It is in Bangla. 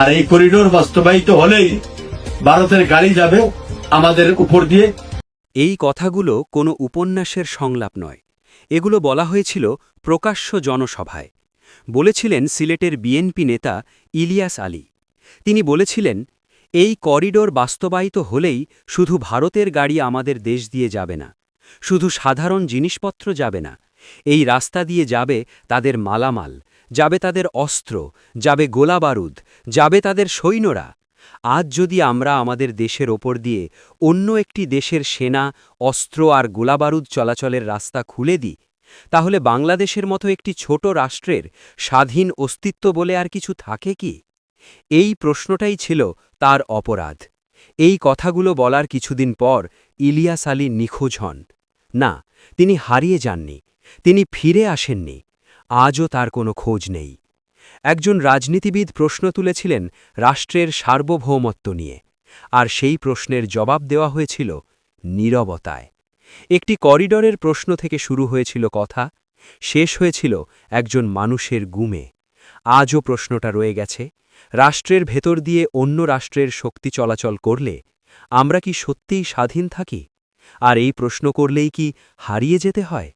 আর এই করিডোর বাস্তবায়িত হলেই ভারতের গাড়ি যাবে আমাদের উপর দিয়ে। এই কথাগুলো কোনো উপন্যাসের সংলাপ নয়, এগুলো বলা হয়েছিল প্রকাশ্য জনসভায়। বলেছিলেন সিলেটের বিএনপি নেতা ইলিয়াস আলী। তিনি বলেছিলেন, এই করিডোর বাস্তবায়িত হলেই শুধু ভারতের গাড়ি আমাদের দেশ দিয়ে যাবে না, শুধু সাধারণ জিনিসপত্র যাবে না, এই রাস্তা দিয়ে যাবে তাদের মালামাল, যাবে তাদের অস্ত্র, যাবে গোলাবারুদ, যাবে তাদের সৈন্যরা। আজ যদি আমরা আমাদের দেশের ওপর দিয়ে অন্য একটি দেশের সেনা, অস্ত্র আর গোলাবারুদ চলাচলের রাস্তা খুলে দিই, তাহলে বাংলাদেশের মতো একটি ছোট রাষ্ট্রের স্বাধীন অস্তিত্ব বলে আর কিছু থাকে কি? এই প্রশ্নটাই ছিল তার অপরাধ। এই কথাগুলো বলার কিছুদিন পর ইলিয়াস আলী নিখোঁজ হন। না, তিনি হারিয়ে যাননি, তিনি ফিরে আসেননি। আজও তার কোনো খোঁজ নেই। একজন রাজনীতিবিদ প্রশ্ন তুলেছিলেন রাষ্ট্রের সার্বভৌমত্ব নিয়ে, আর সেই প্রশ্নের জবাব দেওয়া হয়েছিল নীরবতায়। একটি করিডরের প্রশ্ন থেকে শুরু হয়েছিল কথা, শেষ হয়েছিল একজন মানুষের গুমে। আজও প্রশ্নটা রয়ে গেছে, রাষ্ট্রের ভেতর দিয়ে অন্য রাষ্ট্রের শক্তি চলাচল করলে আমরা কি সত্যিই স্বাধীন থাকি? আর এই প্রশ্ন করলেই কি হারিয়ে যেতে হয়?